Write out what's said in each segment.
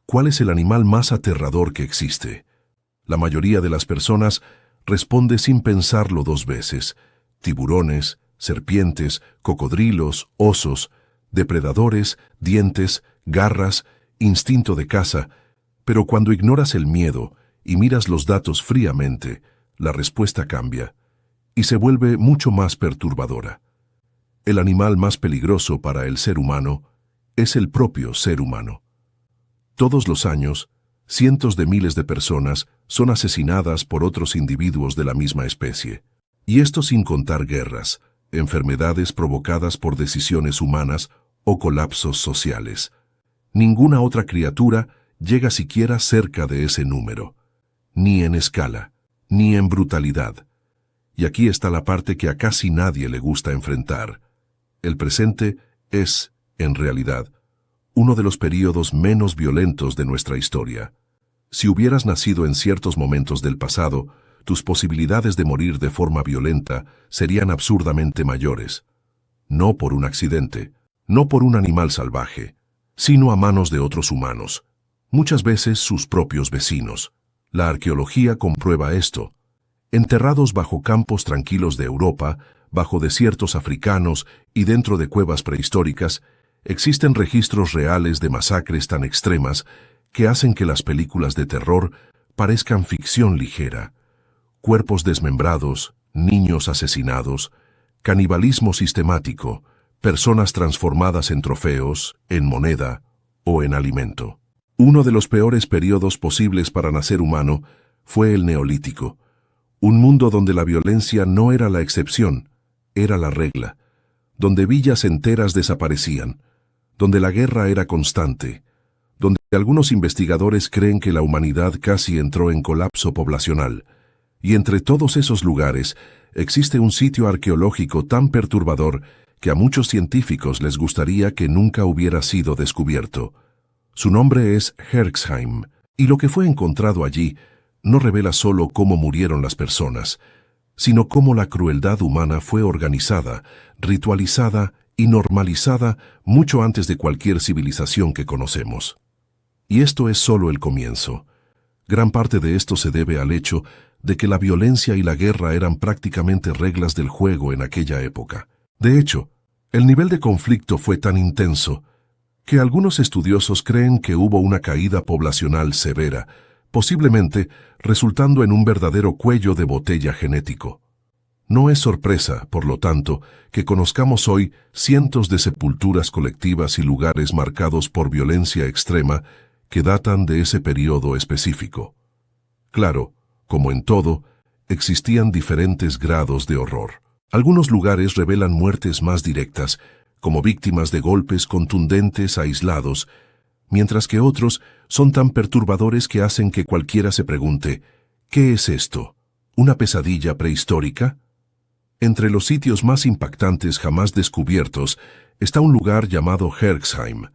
¿cuál es el animal más aterrador que existe? La mayoría de las personas responde sin pensarlo dos veces. Tiburones, serpientes, cocodrilos, osos, depredadores, dientes, garras, instinto de caza. Pero cuando ignoras el miedo y miras los datos fríamente, la respuesta cambia y se vuelve mucho más perturbadora. El animal más peligroso para el ser humano es el propio ser humano. Todos los años, cientos de miles de personas son asesinadas por otros individuos de la misma especie. Y esto sin contar guerras, enfermedades provocadas por decisiones humanas o colapsos sociales. Ninguna otra criatura llega siquiera cerca de ese número, ni en escala, ni en brutalidad. Y aquí está la parte que a casi nadie le gusta enfrentar. El presente es, en realidad, uno de los períodos menos violentos de nuestra historia. Si hubieras nacido en ciertos momentos del pasado, tus posibilidades de morir de forma violenta serían absurdamente mayores. No por un accidente, no por un animal salvaje, sino a manos de otros humanos, muchas veces sus propios vecinos. La arqueología comprueba esto. Enterrados bajo campos tranquilos de Europa, bajo desiertos africanos y dentro de cuevas prehistóricas, existen registros reales de masacres tan extremas que hacen que las películas de terror parezcan ficción ligera. Cuerpos desmembrados, niños asesinados, canibalismo sistemático, personas transformadas en trofeos, en moneda o en alimento. Uno de los peores periodos posibles para nacer humano fue el Neolítico, un mundo donde la violencia no era la excepción, era la regla, donde villas enteras desaparecían, donde la guerra era constante, donde algunos investigadores creen que la humanidad casi entró en colapso poblacional. Y entre todos esos lugares existe un sitio arqueológico tan perturbador que a muchos científicos les gustaría que nunca hubiera sido descubierto. Su nombre es Herxheim, y lo que fue encontrado allí no revela solo cómo murieron las personas, sino cómo la crueldad humana fue organizada, ritualizada y normalizada mucho antes de cualquier civilización que conocemos. Y esto es solo el comienzo. Gran parte de esto se debe al hecho de que la violencia y la guerra eran prácticamente reglas del juego en aquella época. De hecho, el nivel de conflicto fue tan intenso que algunos estudiosos creen que hubo una caída poblacional severa, posiblemente resultando en un verdadero cuello de botella genético. No es sorpresa, por lo tanto, que conozcamos hoy cientos de sepulturas colectivas y lugares marcados por violencia extrema que datan de ese periodo específico. Claro, como en todo, existían diferentes grados de horror. Algunos lugares revelan muertes más directas, como víctimas de golpes contundentes aislados, mientras que otros son tan perturbadores que hacen que cualquiera se pregunte, ¿qué es esto? ¿Una pesadilla prehistórica? Entre los sitios más impactantes jamás descubiertos está un lugar llamado Herxheim.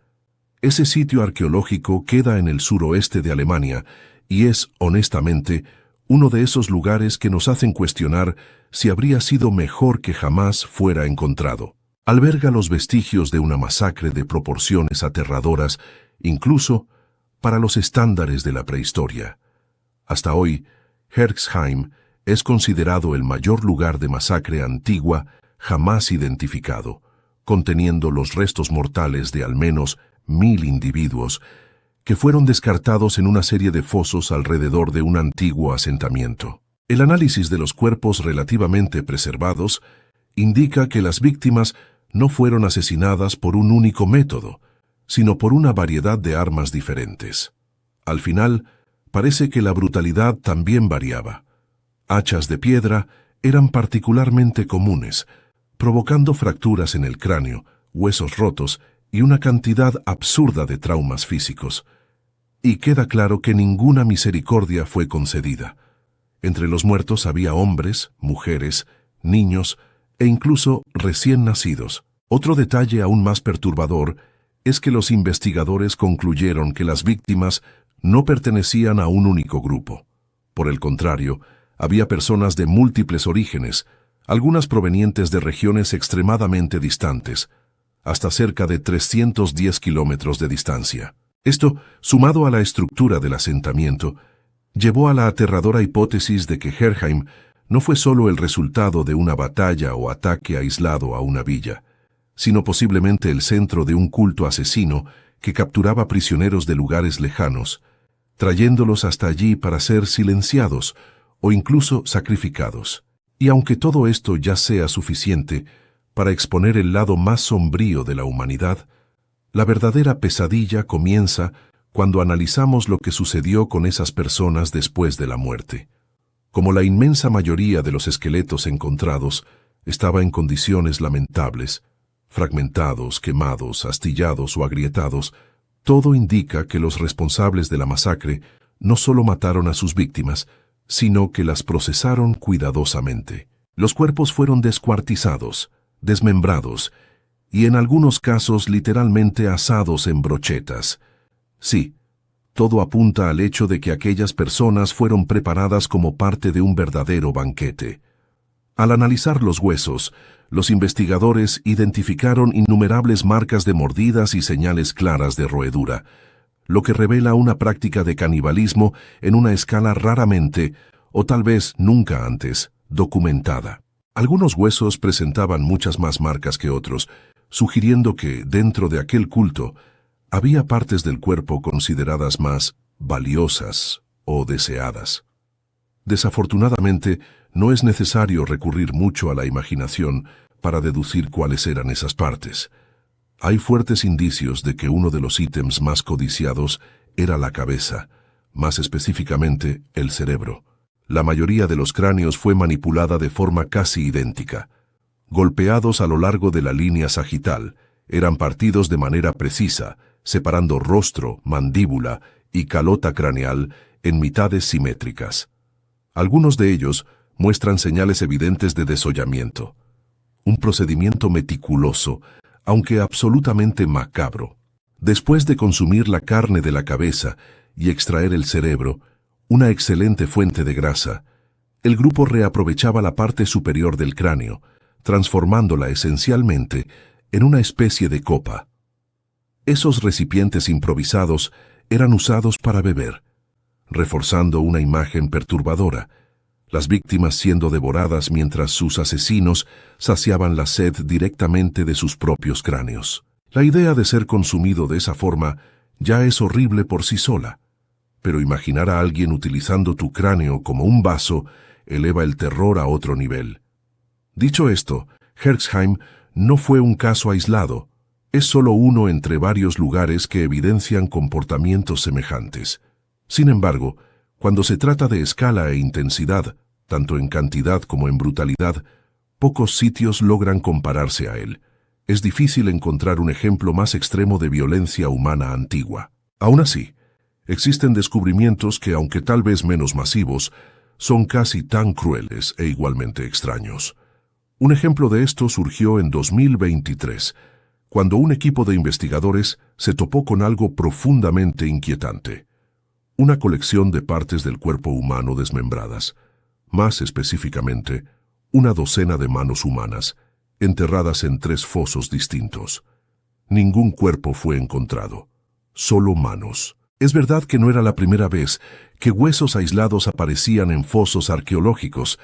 Ese sitio arqueológico queda en el suroeste de Alemania y es, honestamente, uno de esos lugares que nos hacen cuestionar si habría sido mejor que jamás fuera encontrado. Alberga los vestigios de una masacre de proporciones aterradoras, incluso para los estándares de la prehistoria. Hasta hoy, Herxheim es considerado el mayor lugar de masacre antigua jamás identificado, conteniendo los restos mortales de al menos 1000 individuos que fueron descartados en una serie de fosos alrededor de un antiguo asentamiento. El análisis de los cuerpos relativamente preservados indica que las víctimas no fueron asesinadas por un único método, sino por una variedad de armas diferentes. Al final, parece que la brutalidad también variaba. Hachas de piedra eran particularmente comunes, provocando fracturas en el cráneo, huesos rotos y una cantidad absurda de traumas físicos. Y queda claro que ninguna misericordia fue concedida. Entre los muertos había hombres, mujeres, niños e incluso recién nacidos. Otro detalle aún más perturbador es que los investigadores concluyeron que las víctimas no pertenecían a un único grupo. Por el contrario, había personas de múltiples orígenes, algunas provenientes de regiones extremadamente distantes, hasta cerca de 310 kilómetros de distancia. Esto, sumado a la estructura del asentamiento, llevó a la aterradora hipótesis de que Herheim no fue solo el resultado de una batalla o ataque aislado a una villa, sino posiblemente el centro de un culto asesino que capturaba prisioneros de lugares lejanos, trayéndolos hasta allí para ser silenciados o incluso sacrificados. Y aunque todo esto ya sea suficiente para exponer el lado más sombrío de la humanidad, la verdadera pesadilla comienza cuando analizamos lo que sucedió con esas personas después de la muerte. Como la inmensa mayoría de los esqueletos encontrados estaba en condiciones lamentables, fragmentados, quemados, astillados o agrietados, todo indica que los responsables de la masacre no solo mataron a sus víctimas, sino que las procesaron cuidadosamente. Los cuerpos fueron descuartizados, desmembrados y en algunos casos literalmente asados en brochetas. Sí, todo apunta al hecho de que aquellas personas fueron preparadas como parte de un verdadero banquete. Al analizar los huesos, los investigadores identificaron innumerables marcas de mordidas y señales claras de roedura, lo que revela una práctica de canibalismo en una escala raramente, o tal vez nunca antes, documentada. Algunos huesos presentaban muchas más marcas que otros, sugiriendo que, dentro de aquel culto, había partes del cuerpo consideradas más valiosas o deseadas. Desafortunadamente, no es necesario recurrir mucho a la imaginación para deducir cuáles eran esas partes. Hay fuertes indicios de que uno de los ítems más codiciados era la cabeza, más específicamente el cerebro. La mayoría de los cráneos fue manipulada de forma casi idéntica. Golpeados a lo largo de la línea sagital, eran partidos de manera precisa, separando rostro, mandíbula y calota craneal en mitades simétricas. Algunos de ellos muestran señales evidentes de desollamiento. Un procedimiento meticuloso, aunque absolutamente macabro. Después de consumir la carne de la cabeza y extraer el cerebro, una excelente fuente de grasa, el grupo reaprovechaba la parte superior del cráneo, transformándola esencialmente en una especie de copa. Esos recipientes improvisados eran usados para beber, reforzando una imagen perturbadora, las víctimas siendo devoradas mientras sus asesinos saciaban la sed directamente de sus propios cráneos. La idea de ser consumido de esa forma ya es horrible por sí sola, pero imaginar a alguien utilizando tu cráneo como un vaso eleva el terror a otro nivel. Dicho esto, Herxheim no fue un caso aislado, es solo uno entre varios lugares que evidencian comportamientos semejantes. Sin embargo, cuando se trata de escala e intensidad, tanto en cantidad como en brutalidad, pocos sitios logran compararse a él. Es difícil encontrar un ejemplo más extremo de violencia humana antigua. Aún así, existen descubrimientos que, aunque tal vez menos masivos, son casi tan crueles e igualmente extraños. Un ejemplo de esto surgió en 2023, cuando un equipo de investigadores se topó con algo profundamente inquietante. Una colección de partes del cuerpo humano desmembradas, más específicamente, una docena de manos humanas, enterradas en 3 fosos distintos. Ningún cuerpo fue encontrado, solo manos. Es verdad que no era la primera vez que huesos aislados aparecían en fosos arqueológicos,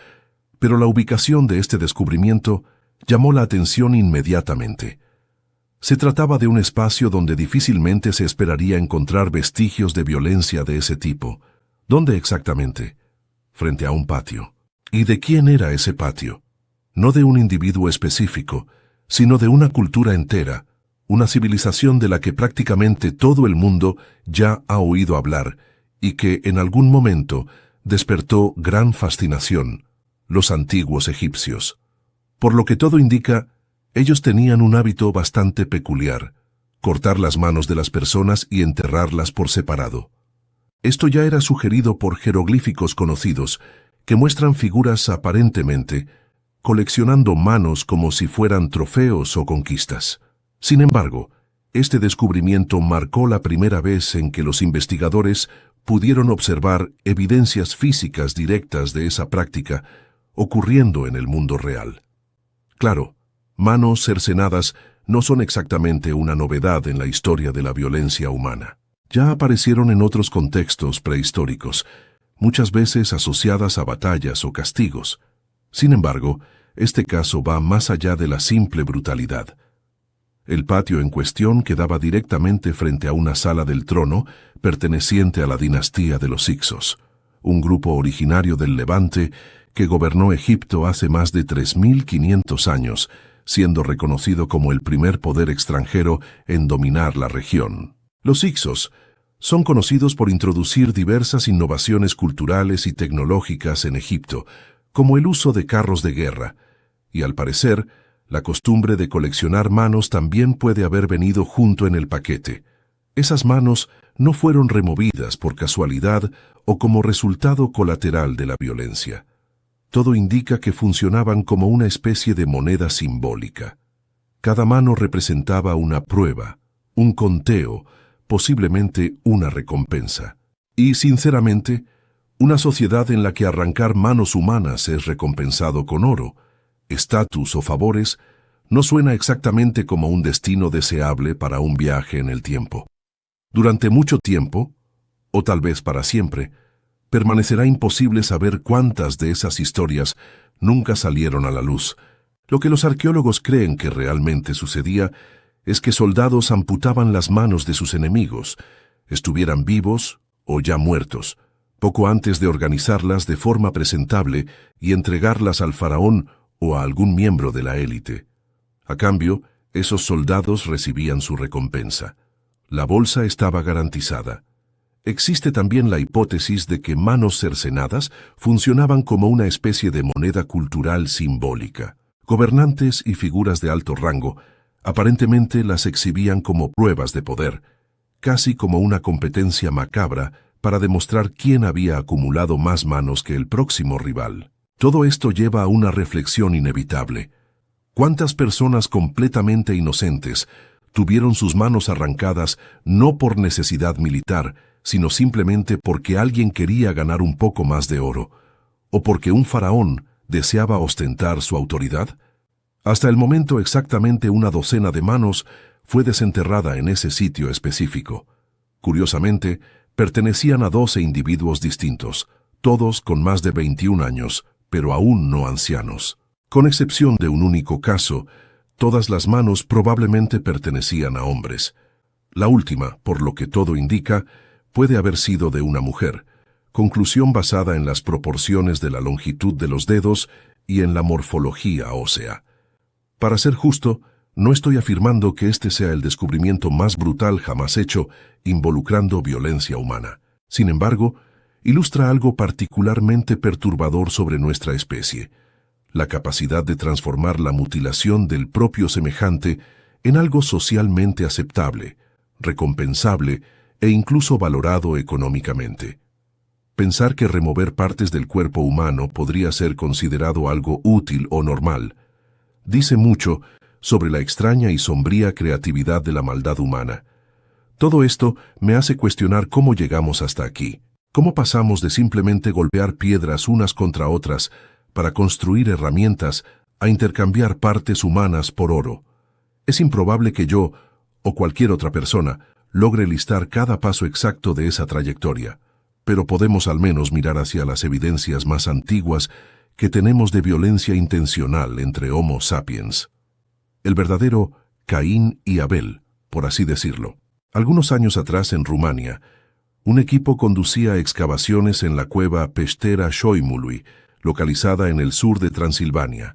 pero la ubicación de este descubrimiento llamó la atención inmediatamente. Se trataba de un espacio donde difícilmente se esperaría encontrar vestigios de violencia de ese tipo. ¿Dónde exactamente? Frente a un patio. ¿Y de quién era ese patio? No de un individuo específico, sino de una cultura entera, una civilización de la que prácticamente todo el mundo ya ha oído hablar y que en algún momento despertó gran fascinación, los antiguos egipcios. Por lo que todo indica, ellos tenían un hábito bastante peculiar, cortar las manos de las personas y enterrarlas por separado. Esto ya era sugerido por jeroglíficos conocidos, que muestran figuras aparentemente coleccionando manos como si fueran trofeos o conquistas. Sin embargo, este descubrimiento marcó la primera vez en que los investigadores pudieron observar evidencias físicas directas de esa práctica ocurriendo en el mundo real. Claro, manos cercenadas no son exactamente una novedad en la historia de la violencia humana. ya aparecieron en otros contextos prehistóricos, muchas veces asociadas a batallas o castigos. Sin embargo, este caso va más allá de la simple brutalidad. El patio en cuestión quedaba directamente frente a una sala del trono perteneciente a la dinastía de los Hicsos, un grupo originario del Levante que gobernó Egipto hace más de 3.500 años, siendo reconocido como el primer poder extranjero en dominar la región. Los Hicsos son conocidos por introducir diversas innovaciones culturales y tecnológicas en Egipto, como el uso de carros de guerra, y al parecer, la costumbre de coleccionar manos también puede haber venido junto en el paquete. Esas manos no fueron removidas por casualidad o como resultado colateral de la violencia. Todo indica que funcionaban como una especie de moneda simbólica. Cada mano representaba una prueba, un conteo, posiblemente una recompensa. Y, sinceramente, una sociedad en la que arrancar manos humanas es recompensado con oro, estatus o favores, no suena exactamente como un destino deseable para un viaje en el tiempo. Durante mucho tiempo, o tal vez para siempre, permanecerá imposible saber cuántas de esas historias nunca salieron a la luz. Lo que los arqueólogos creen que realmente sucedía es que soldados amputaban las manos de sus enemigos, estuvieran vivos o ya muertos, poco antes de organizarlas de forma presentable y entregarlas al faraón o a algún miembro de la élite. A cambio, esos soldados recibían su recompensa. La bolsa estaba garantizada. Existe también la hipótesis de que manos cercenadas funcionaban como una especie de moneda cultural simbólica. Gobernantes y figuras de alto rango aparentemente las exhibían como pruebas de poder, casi como una competencia macabra para demostrar quién había acumulado más manos que el próximo rival. Todo esto lleva a una reflexión inevitable. ¿Cuántas personas completamente inocentes tuvieron sus manos arrancadas no por necesidad militar, sino simplemente porque alguien quería ganar un poco más de oro, o porque un faraón deseaba ostentar su autoridad? Hasta el momento exactamente una docena de manos fue desenterrada en ese sitio específico. Curiosamente, pertenecían a 12 individuos distintos, todos con más de 21 años, pero aún no ancianos. Con excepción de un único caso, todas las manos probablemente pertenecían a hombres. La última, por lo que todo indica, puede haber sido de una mujer, conclusión basada en las proporciones de la longitud de los dedos y en la morfología ósea. Para ser justo, no estoy afirmando que este sea el descubrimiento más brutal jamás hecho involucrando violencia humana. Sin embargo, ilustra algo particularmente perturbador sobre nuestra especie: la capacidad de transformar la mutilación del propio semejante en algo socialmente aceptable, recompensable e incluso valorado económicamente. Pensar que remover partes del cuerpo humano podría ser considerado algo útil o normal dice mucho sobre la extraña y sombría creatividad de la maldad humana. Todo esto me hace cuestionar cómo llegamos hasta aquí. ¿Cómo pasamos de simplemente golpear piedras unas contra otras para construir herramientas a intercambiar partes humanas por oro? Es improbable que yo, o cualquier otra persona, logre listar cada paso exacto de esa trayectoria, pero podemos al menos mirar hacia las evidencias más antiguas que tenemos de violencia intencional entre Homo sapiens. El verdadero Caín y Abel, por así decirlo. Algunos años atrás en Rumania, un equipo conducía excavaciones en la cueva Peștera Șoimului, localizada en el sur de Transilvania.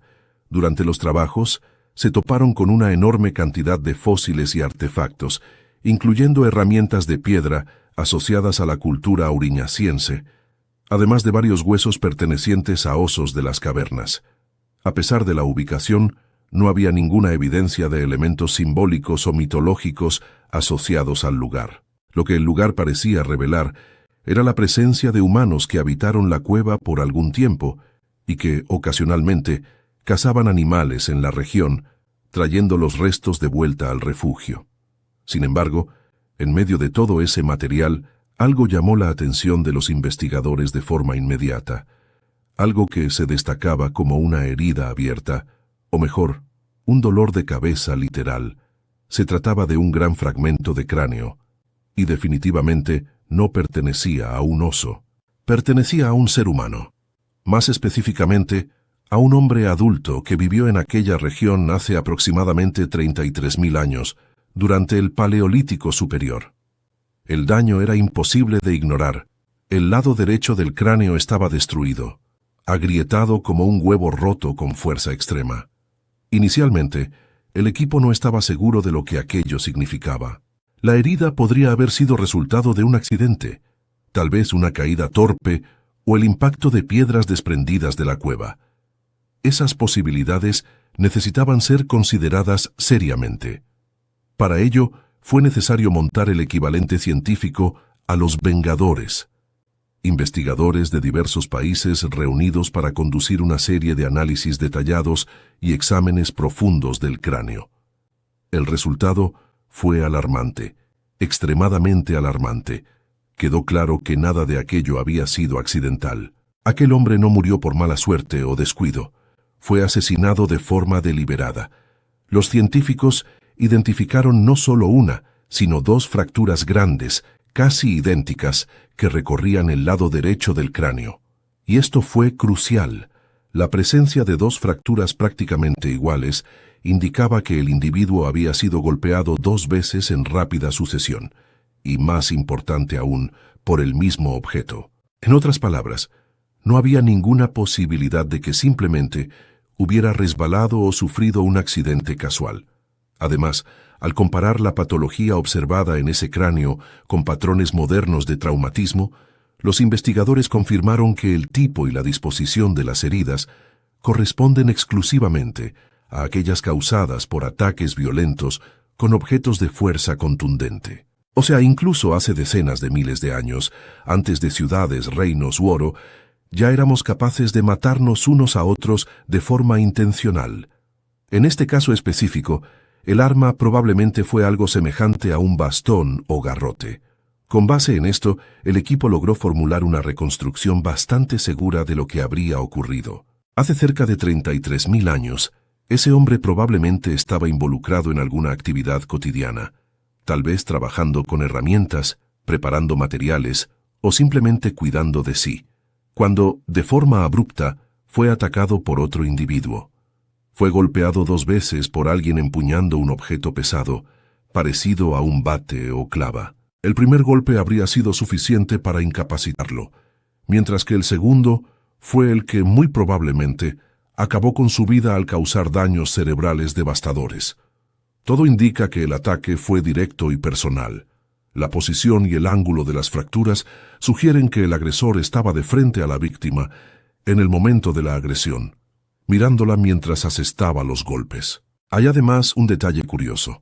Durante los trabajos, se toparon con una enorme cantidad de fósiles y artefactos, incluyendo herramientas de piedra asociadas a la cultura auriñaciense, además de varios huesos pertenecientes a osos de las cavernas. A pesar de la ubicación, no había ninguna evidencia de elementos simbólicos o mitológicos asociados al lugar. Lo que el lugar parecía revelar era la presencia de humanos que habitaron la cueva por algún tiempo y que, ocasionalmente, cazaban animales en la región, trayendo los restos de vuelta al refugio. Sin embargo, en medio de todo ese material, algo llamó la atención de los investigadores de forma inmediata, algo que se destacaba como una herida abierta, o mejor, un dolor de cabeza literal. Se trataba de un gran fragmento de cráneo, y definitivamente no pertenecía a un oso. Pertenecía a un ser humano. Más específicamente, a un hombre adulto que vivió en aquella región hace aproximadamente 33.000 años, durante el Paleolítico Superior. El daño era imposible de ignorar. El lado derecho del cráneo estaba destruido, agrietado como un huevo roto con fuerza extrema. Inicialmente, el equipo no estaba seguro de lo que aquello significaba. La herida podría haber sido resultado de un accidente, tal vez una caída torpe o el impacto de piedras desprendidas de la cueva. Esas posibilidades necesitaban ser consideradas seriamente. Para ello, fue necesario montar el equivalente científico a los Vengadores, investigadores de diversos países reunidos para conducir una serie de análisis detallados y exámenes profundos del cráneo. El resultado fue alarmante, extremadamente alarmante. Quedó claro que nada de aquello había sido accidental. Aquel hombre no murió por mala suerte o descuido. Fue asesinado de forma deliberada. Los científicos identificaron no solo una, sino dos fracturas grandes, casi idénticas, que recorrían el lado derecho del cráneo. Y esto fue crucial. La presencia de dos fracturas prácticamente iguales indicaba que el individuo había sido golpeado 2 veces en rápida sucesión, y más importante aún, por el mismo objeto. En otras palabras, no había ninguna posibilidad de que simplemente hubiera resbalado o sufrido un accidente casual. Además, al comparar la patología observada en ese cráneo con patrones modernos de traumatismo, los investigadores confirmaron que el tipo y la disposición de las heridas corresponden exclusivamente a aquellas causadas por ataques violentos con objetos de fuerza contundente. O sea, incluso hace decenas de miles de años, antes de ciudades, reinos u oro, ya éramos capaces de matarnos unos a otros de forma intencional. En este caso específico, el arma probablemente fue algo semejante a un bastón o garrote. Con base en esto, el equipo logró formular una reconstrucción bastante segura de lo que habría ocurrido. Hace cerca de 33.000 años, ese hombre probablemente estaba involucrado en alguna actividad cotidiana, tal vez trabajando con herramientas, preparando materiales o simplemente cuidando de sí, cuando, de forma abrupta, fue atacado por otro individuo. Fue golpeado 2 veces por alguien empuñando un objeto pesado, parecido a un bate o clava. El primer golpe habría sido suficiente para incapacitarlo, mientras que el segundo fue el que, muy probablemente, acabó con su vida al causar daños cerebrales devastadores. Todo indica que el ataque fue directo y personal. La posición y el ángulo de las fracturas sugieren que el agresor estaba de frente a la víctima en el momento de la agresión, mirándola mientras asestaba los golpes. Hay además un detalle curioso.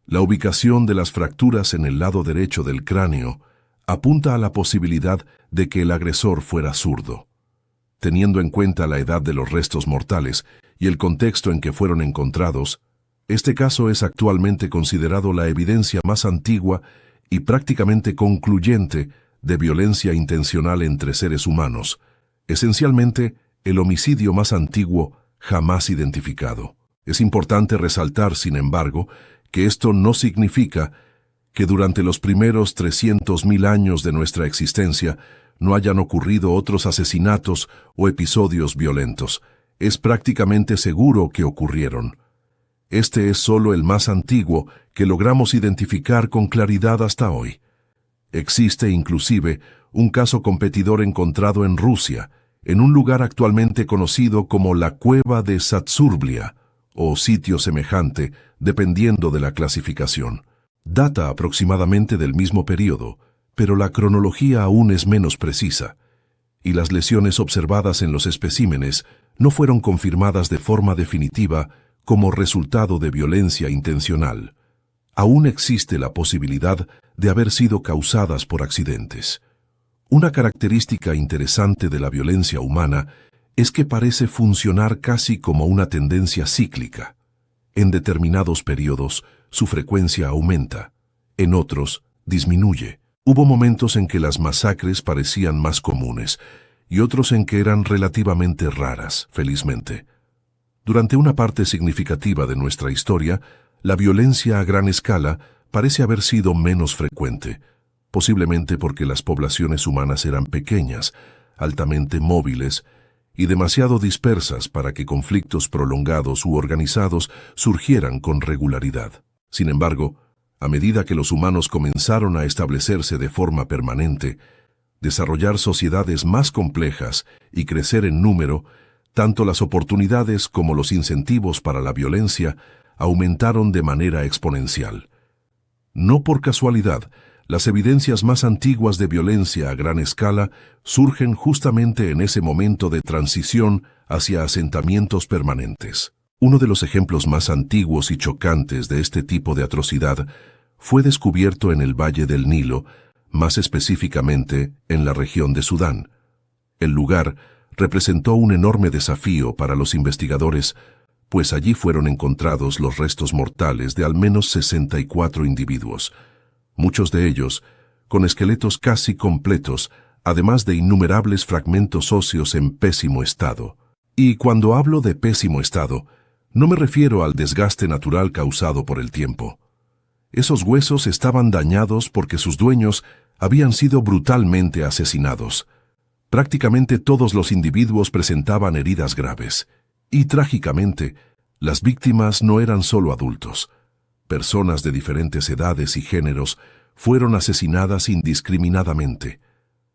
La ubicación de las fracturas en el lado derecho del cráneo apunta a la posibilidad de que el agresor fuera zurdo. Teniendo en cuenta la edad de los restos mortales y el contexto en que fueron encontrados, este caso es actualmente considerado la evidencia más antigua y prácticamente concluyente de violencia intencional entre seres humanos, esencialmente el homicidio más antiguo jamás identificado. Es importante resaltar, sin embargo, que esto no significa que durante los primeros 300.000 años de nuestra existencia no hayan ocurrido otros asesinatos o episodios violentos. Es prácticamente seguro que ocurrieron. Este es solo el más antiguo que logramos identificar con claridad hasta hoy. Existe inclusive un caso competidor encontrado en Rusia, en un lugar actualmente conocido como la Cueva de Satsurblia, o sitio semejante, dependiendo de la clasificación. Data aproximadamente del mismo período, pero la cronología aún es menos precisa, y las lesiones observadas en los especímenes no fueron confirmadas de forma definitiva como resultado de violencia intencional. Aún existe la posibilidad de haber sido causadas por accidentes. Una característica interesante de la violencia humana es que parece funcionar casi como una tendencia cíclica. En determinados periodos, su frecuencia aumenta, en otros, disminuye. Hubo momentos en que las masacres parecían más comunes y otros en que eran relativamente raras, felizmente. Durante una parte significativa de nuestra historia, la violencia a gran escala parece haber sido menos frecuente, posiblemente porque las poblaciones humanas eran pequeñas, altamente móviles y demasiado dispersas para que conflictos prolongados u organizados surgieran con regularidad. Sin embargo, a medida que los humanos comenzaron a establecerse de forma permanente, desarrollar sociedades más complejas y crecer en número, tanto las oportunidades como los incentivos para la violencia aumentaron de manera exponencial. No por casualidad, las evidencias más antiguas de violencia a gran escala surgen justamente en ese momento de transición hacia asentamientos permanentes. Uno de los ejemplos más antiguos y chocantes de este tipo de atrocidad fue descubierto en el Valle del Nilo, más específicamente en la región de Sudán. El lugar representó un enorme desafío para los investigadores, pues allí fueron encontrados los restos mortales de al menos 64 individuos, muchos de ellos con esqueletos casi completos, además de innumerables fragmentos óseos en pésimo estado. Y cuando hablo de pésimo estado, no me refiero al desgaste natural causado por el tiempo. Esos huesos estaban dañados porque sus dueños habían sido brutalmente asesinados. Prácticamente todos los individuos presentaban heridas graves. Y trágicamente, las víctimas no eran solo adultos. Personas de diferentes edades y géneros fueron asesinadas indiscriminadamente.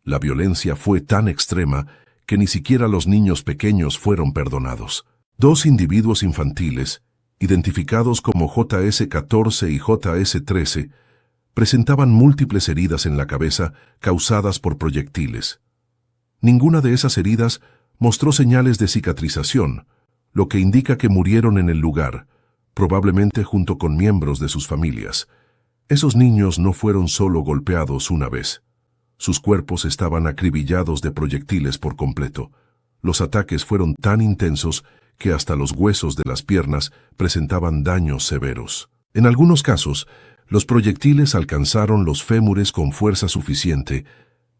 La violencia fue tan extrema que ni siquiera los niños pequeños fueron perdonados. 2 individuos infantiles, identificados como JS-14 y JS-13, presentaban múltiples heridas en la cabeza causadas por proyectiles. Ninguna de esas heridas mostró señales de cicatrización, lo que indica que murieron en el lugar, probablemente junto con miembros de sus familias. Esos niños no fueron solo golpeados una vez. Sus cuerpos estaban acribillados de proyectiles por completo. Los ataques fueron tan intensos que hasta los huesos de las piernas presentaban daños severos. En algunos casos, los proyectiles alcanzaron los fémures con fuerza suficiente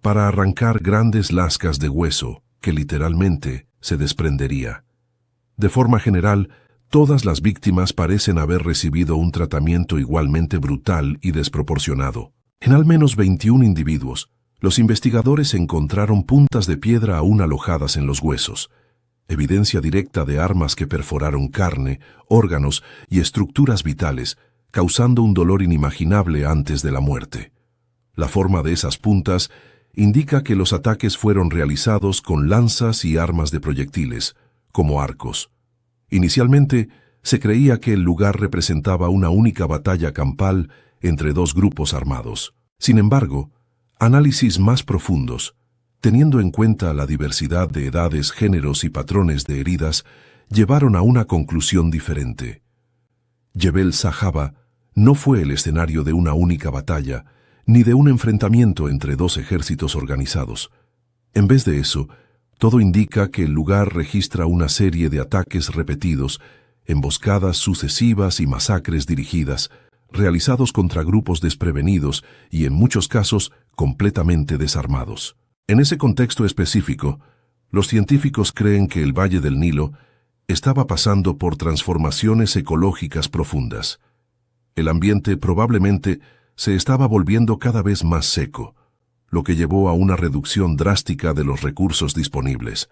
para arrancar grandes lascas de hueso que literalmente se desprendería. De forma general, todas las víctimas parecen haber recibido un tratamiento igualmente brutal y desproporcionado. En al menos 21 individuos, los investigadores encontraron puntas de piedra aún alojadas en los huesos, evidencia directa de armas que perforaron carne, órganos y estructuras vitales, causando un dolor inimaginable antes de la muerte. La forma de esas puntas indica que los ataques fueron realizados con lanzas y armas de proyectiles, como arcos. Inicialmente, se creía que el lugar representaba una única batalla campal entre 2 grupos armados. Sin embargo, análisis más profundos, teniendo en cuenta la diversidad de edades, géneros y patrones de heridas, llevaron a una conclusión diferente. Jebel Sahaba no fue el escenario de una única batalla, ni de un enfrentamiento entre 2 ejércitos organizados. En vez de eso, todo indica que el lugar registra una serie de ataques repetidos, emboscadas sucesivas y masacres dirigidas, realizados contra grupos desprevenidos y en muchos casos completamente desarmados. En ese contexto específico, los científicos creen que el Valle del Nilo estaba pasando por transformaciones ecológicas profundas. El ambiente probablemente se estaba volviendo cada vez más seco, lo que llevó a una reducción drástica de los recursos disponibles.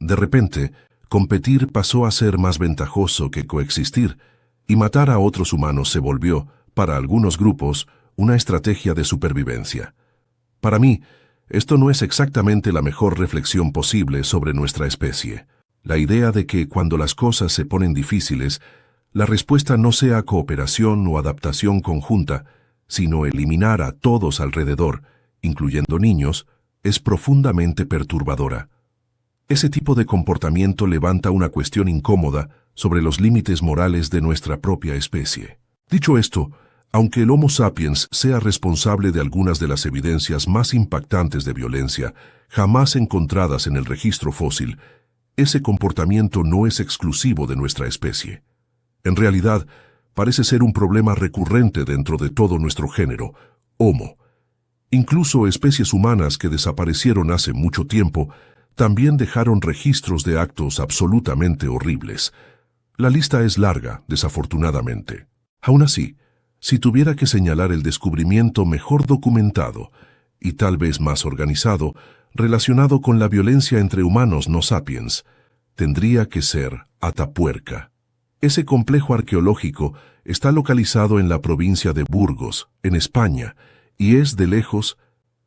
De repente, competir pasó a ser más ventajoso que coexistir, y matar a otros humanos se volvió, para algunos grupos, una estrategia de supervivencia. Para mí, esto no es exactamente la mejor reflexión posible sobre nuestra especie. La idea de que cuando las cosas se ponen difíciles, la respuesta no sea cooperación o adaptación conjunta, sino eliminar a todos alrededor, incluyendo niños, es profundamente perturbadora. Ese tipo de comportamiento levanta una cuestión incómoda sobre los límites morales de nuestra propia especie. Dicho esto, aunque el Homo sapiens sea responsable de algunas de las evidencias más impactantes de violencia jamás encontradas en el registro fósil, ese comportamiento no es exclusivo de nuestra especie. En realidad, parece ser un problema recurrente dentro de todo nuestro género, Homo. Incluso especies humanas que desaparecieron hace mucho tiempo también dejaron registros de actos absolutamente horribles. La lista es larga, desafortunadamente. Aún así, Si tuviera que señalar el descubrimiento mejor documentado y tal vez más organizado relacionado con la violencia entre humanos no sapiens, tendría que ser Atapuerca. Ese complejo arqueológico está localizado en la provincia de Burgos, en España, y es, de lejos,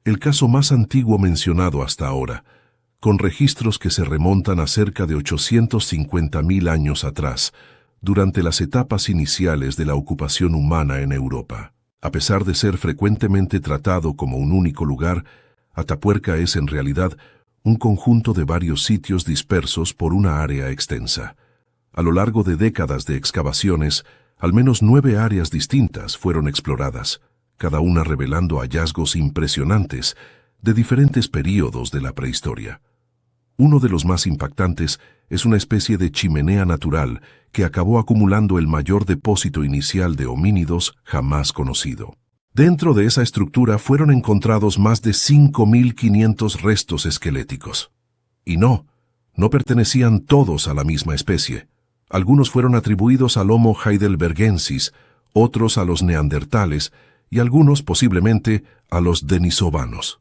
el caso más antiguo mencionado hasta ahora, con registros que se remontan a cerca de 850.000 años atrás, durante las etapas iniciales de la ocupación humana en Europa. A pesar de ser frecuentemente tratado como un único lugar, Atapuerca es en realidad un conjunto de varios sitios dispersos por una área extensa. A lo largo de décadas de excavaciones, al menos 9 áreas distintas fueron exploradas, cada una revelando hallazgos impresionantes de diferentes períodos de la prehistoria. Uno de los más impactantes es una especie de chimenea natural que acabó acumulando el mayor depósito inicial de homínidos jamás conocido. Dentro de esa estructura fueron encontrados más de 5.500 restos esqueléticos. Y no pertenecían todos a la misma especie. Algunos fueron atribuidos al Homo heidelbergensis, otros a los neandertales y algunos posiblemente a los denisovanos.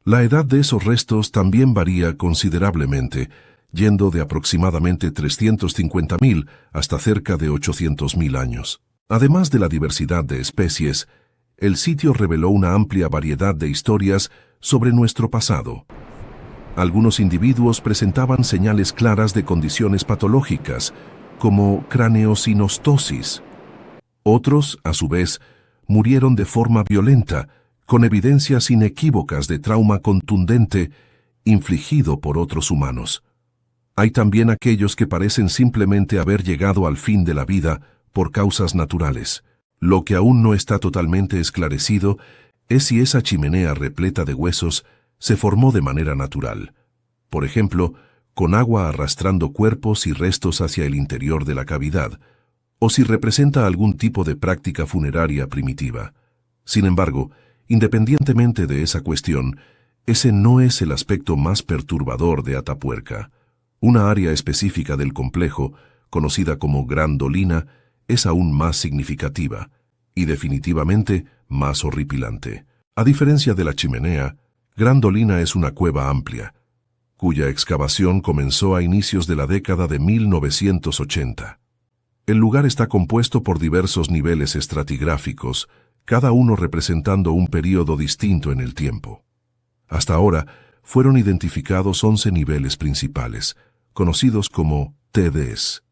La edad de esos restos también varía considerablemente, yendo de aproximadamente 350.000 hasta cerca de 800.000 años. Además de la diversidad de especies, el sitio reveló una amplia variedad de historias sobre nuestro pasado. Algunos individuos presentaban señales claras de condiciones patológicas, como craneosinostosis. Otros, a su vez, murieron de forma violenta, con evidencias inequívocas de trauma contundente infligido por otros humanos. Hay también aquellos que parecen simplemente haber llegado al fin de la vida por causas naturales. Lo que aún no está totalmente esclarecido es si esa chimenea repleta de huesos se formó de manera natural, por ejemplo, con agua arrastrando cuerpos y restos hacia el interior de la cavidad, o si representa algún tipo de práctica funeraria primitiva. Sin embargo, independientemente de esa cuestión, ese no es el aspecto más perturbador de Atapuerca. Una área específica del complejo, conocida como Gran Dolina, es aún más significativa y definitivamente más horripilante. A diferencia de la chimenea, Gran Dolina es una cueva amplia, cuya excavación comenzó a inicios de la década de 1980. El lugar está compuesto por diversos niveles estratigráficos, cada uno representando un período distinto en el tiempo. Hasta ahora, fueron identificados 11 niveles principales, conocidos como TDs.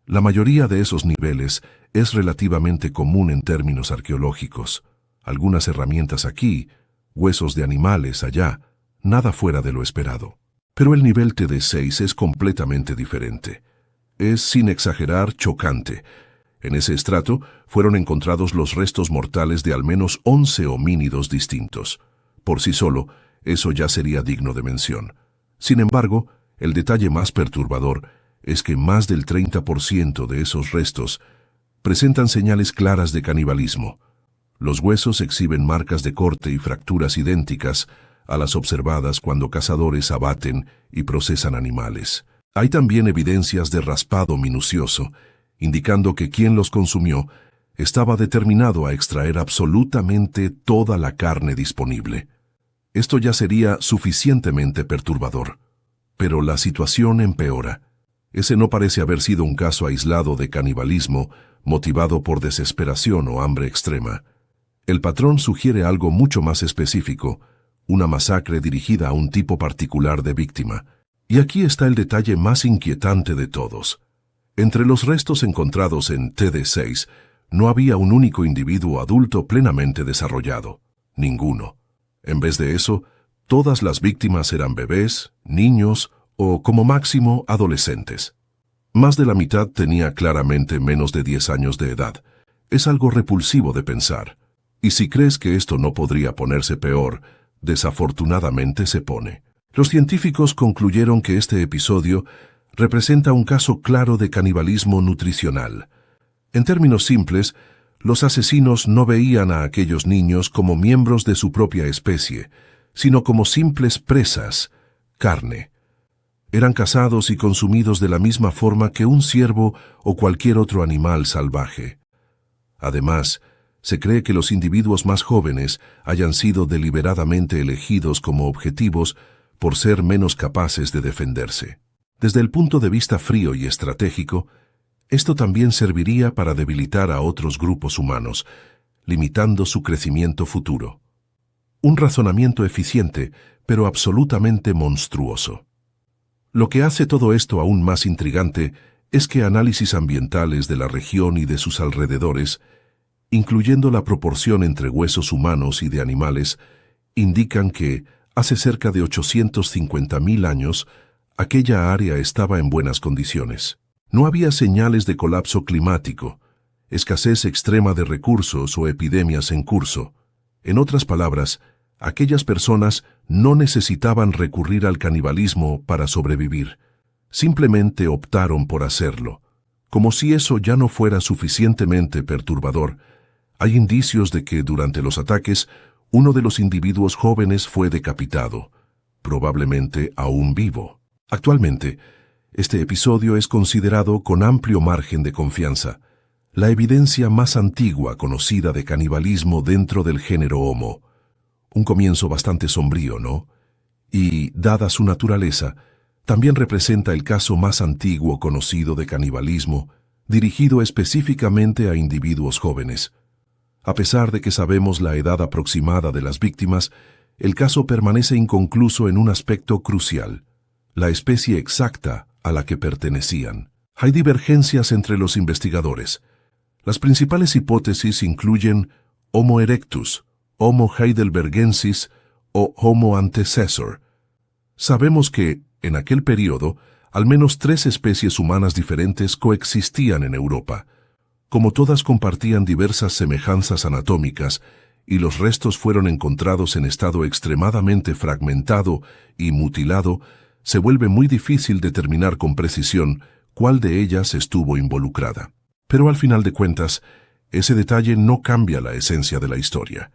La mayoría de esos niveles es relativamente común en términos arqueológicos. Algunas herramientas aquí, huesos de animales allá, nada fuera de lo esperado. Pero el nivel TD6 es completamente diferente. Es, sin exagerar, chocante. En ese estrato fueron encontrados los restos mortales de al menos 11 homínidos distintos. Por sí solo, eso ya sería digno de mención. Sin embargo, el detalle más perturbador es que más del 30% de esos restos presentan señales claras de canibalismo. Los huesos exhiben marcas de corte y fracturas idénticas a las observadas cuando cazadores abaten y procesan animales. Hay también evidencias de raspado minucioso, indicando que quien los consumió estaba determinado a extraer absolutamente toda la carne disponible. Esto ya sería suficientemente perturbador. Pero la situación empeora. Ese no parece haber sido un caso aislado de canibalismo motivado por desesperación o hambre extrema. El patrón sugiere algo mucho más específico, una masacre dirigida a un tipo particular de víctima. Y aquí está el detalle más inquietante de todos. Entre los restos encontrados en TD6 no había un único individuo adulto plenamente desarrollado. Ninguno. En vez de eso, todas las víctimas eran bebés, niños o, como máximo, adolescentes. Más de la mitad tenía claramente menos de 10 años de edad. Es algo repulsivo de pensar. Y si crees que esto no podría ponerse peor, desafortunadamente se pone. Los científicos concluyeron que este episodio representa un caso claro de canibalismo nutricional. En términos simples, los asesinos no veían a aquellos niños como miembros de su propia especie, sino como simples presas, carne. Eran cazados y consumidos de la misma forma que un ciervo o cualquier otro animal salvaje. Además, Se cree que los individuos más jóvenes hayan sido deliberadamente elegidos como objetivos por ser menos capaces de defenderse. Desde el punto de vista frío y estratégico, esto también serviría para debilitar a otros grupos humanos, limitando su crecimiento futuro. Un razonamiento eficiente, pero absolutamente monstruoso. Lo que hace todo esto aún más intrigante es que análisis ambientales de la región y de sus alrededores, incluyendo la proporción entre huesos humanos y de animales, indican que, hace cerca de 850.000 años, aquella área estaba en buenas condiciones. No había señales de colapso climático, escasez extrema de recursos o epidemias en curso. En otras palabras, aquellas personas no necesitaban recurrir al canibalismo para sobrevivir. Simplemente optaron por hacerlo. Como si eso ya no fuera suficientemente perturbador, hay indicios de que durante los ataques, uno de los individuos jóvenes fue decapitado, probablemente aún vivo. Actualmente, este episodio es considerado con amplio margen de confianza la evidencia más antigua conocida de canibalismo dentro del género Homo. Un comienzo bastante sombrío, ¿no? Y, dada su naturaleza, también representa el caso más antiguo conocido de canibalismo, dirigido específicamente a individuos jóvenes. A pesar de que sabemos la edad aproximada de las víctimas, el caso permanece inconcluso en un aspecto crucial: la especie exacta a la que pertenecían. Hay divergencias entre los investigadores. Las principales hipótesis incluyen Homo erectus, Homo heidelbergensis o Homo antecessor. Sabemos que, en aquel periodo, al menos 3 especies humanas diferentes coexistían en Europa. Como todas compartían diversas semejanzas anatómicas y los restos fueron encontrados en estado extremadamente fragmentado y mutilado, se vuelve muy difícil determinar con precisión cuál de ellas estuvo involucrada. Pero al final de cuentas, ese detalle no cambia la esencia de la historia.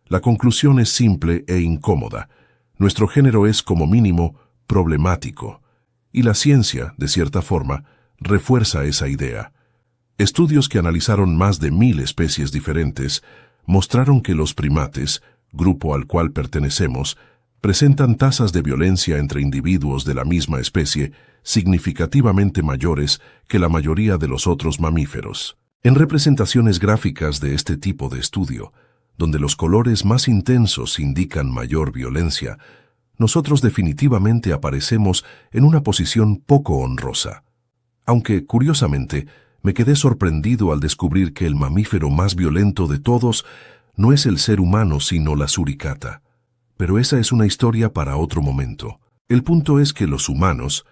La conclusión es simple e incómoda. Nuestro género es, como mínimo, problemático. Y la ciencia, de cierta forma, refuerza esa idea. Estudios que analizaron más de 1000 especies diferentes mostraron que los primates, grupo al cual pertenecemos, presentan tasas de violencia entre individuos de la misma especie significativamente mayores que la mayoría de los otros mamíferos. En representaciones gráficas de este tipo de estudio, donde los colores más intensos indican mayor violencia, nosotros definitivamente aparecemos en una posición poco honrosa. Aunque, curiosamente, me quedé sorprendido al descubrir que el mamífero más violento de todos no es el ser humano sino la suricata. Pero esa es una historia para otro momento. El punto es que los humanos,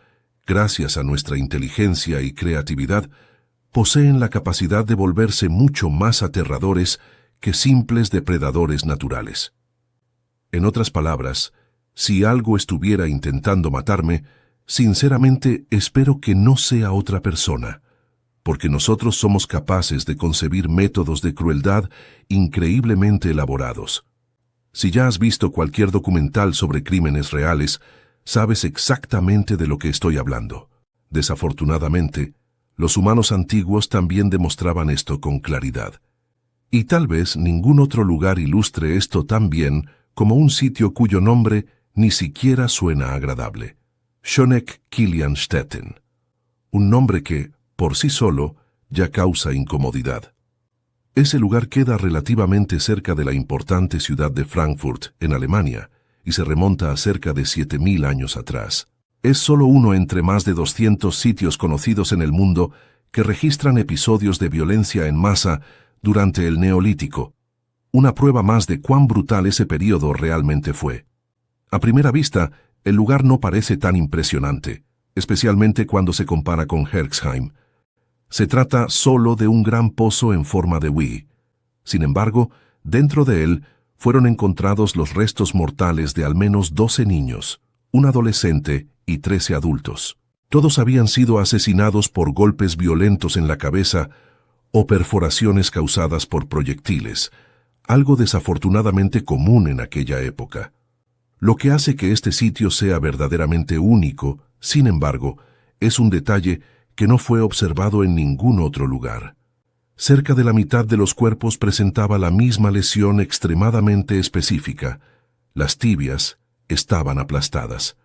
gracias a nuestra inteligencia y creatividad, poseen la capacidad de volverse mucho más aterradores que simples depredadores naturales. En otras palabras, si algo estuviera intentando matarme, sinceramente espero que no sea otra persona, porque nosotros somos capaces de concebir métodos de crueldad increíblemente elaborados. Si ya has visto cualquier documental sobre crímenes reales, sabes exactamente de lo que estoy hablando. Desafortunadamente, los humanos antiguos también demostraban esto con claridad. Y tal vez ningún otro lugar ilustre esto tan bien como un sitio cuyo nombre ni siquiera suena agradable. Schöneck-Kilianstetten. Un nombre que, por sí solo, ya causa incomodidad. Ese lugar queda relativamente cerca de la importante ciudad de Frankfurt, en Alemania, y se remonta a cerca de 7000 años atrás. Es solo uno entre más de 200 sitios conocidos en el mundo que registran episodios de violencia en masa durante el Neolítico, una prueba más de cuán brutal ese período realmente fue. A primera vista, el lugar no parece tan impresionante, especialmente cuando se compara con Herxheim. Se trata solo de un gran pozo en forma de W. Sin embargo, dentro de él fueron encontrados los restos mortales de al menos 12 niños, un adolescente y 13 adultos. Todos habían sido asesinados por golpes violentos en la cabeza o perforaciones causadas por proyectiles, algo desafortunadamente común en aquella época. Lo que hace que este sitio sea verdaderamente único, sin embargo, es un detalle que no fue observado en ningún otro lugar. Cerca de la mitad de los cuerpos presentaba la misma lesión extremadamente específica. Las tibias estaban aplastadas.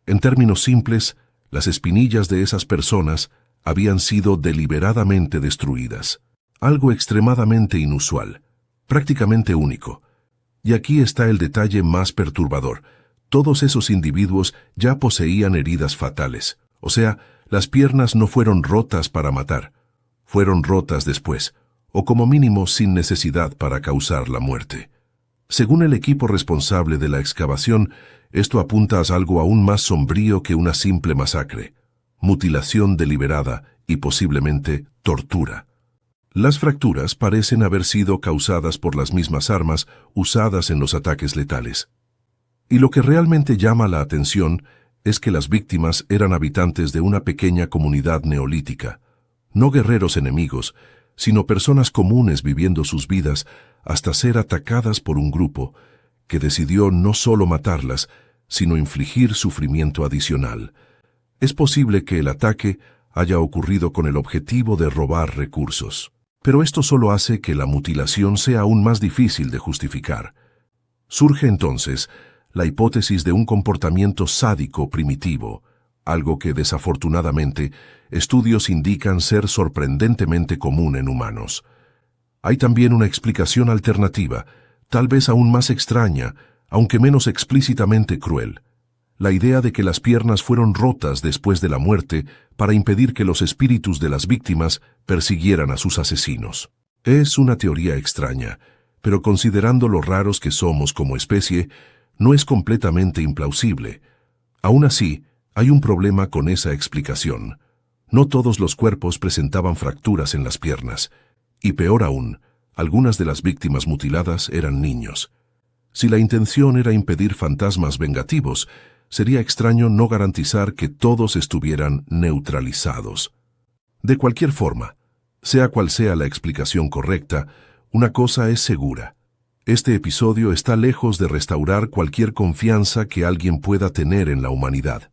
En términos simples, las espinillas de esas personas habían sido deliberadamente destruidas. Algo extremadamente inusual, prácticamente único. Y aquí está el detalle más perturbador. Todos esos individuos ya poseían heridas fatales. O sea, las piernas no fueron rotas para matar. Fueron rotas después, o como mínimo sin necesidad para causar la muerte. Según el equipo responsable de la excavación, esto apunta a algo aún más sombrío que una simple masacre: mutilación deliberada y posiblemente tortura. Las fracturas parecen haber sido causadas por las mismas armas usadas en los ataques letales. Y lo que realmente llama la atención es que las víctimas eran habitantes de una pequeña comunidad neolítica, no guerreros enemigos, sino personas comunes viviendo sus vidas hasta ser atacadas por un grupo que decidió no solo matarlas, sino infligir sufrimiento adicional. Es posible que el ataque haya ocurrido con el objetivo de robar recursos. Pero esto solo hace que la mutilación sea aún más difícil de justificar. Surge entonces la hipótesis de un comportamiento sádico primitivo, algo que desafortunadamente estudios indican ser sorprendentemente común en humanos. Hay también una explicación alternativa, tal vez aún más extraña, aunque menos explícitamente cruel: la idea de que las piernas fueron rotas después de la muerte para impedir que los espíritus de las víctimas persiguieran a sus asesinos. Es una teoría extraña, pero considerando lo raros que somos como especie, no es completamente implausible. Aún así, hay un problema con esa explicación. No todos los cuerpos presentaban fracturas en las piernas, y peor aún, algunas de las víctimas mutiladas eran niños. Si la intención era impedir fantasmas vengativos, sería extraño no garantizar que todos estuvieran neutralizados. De cualquier forma, sea cual sea la explicación correcta, una cosa es segura: este episodio está lejos de restaurar cualquier confianza que alguien pueda tener en la humanidad.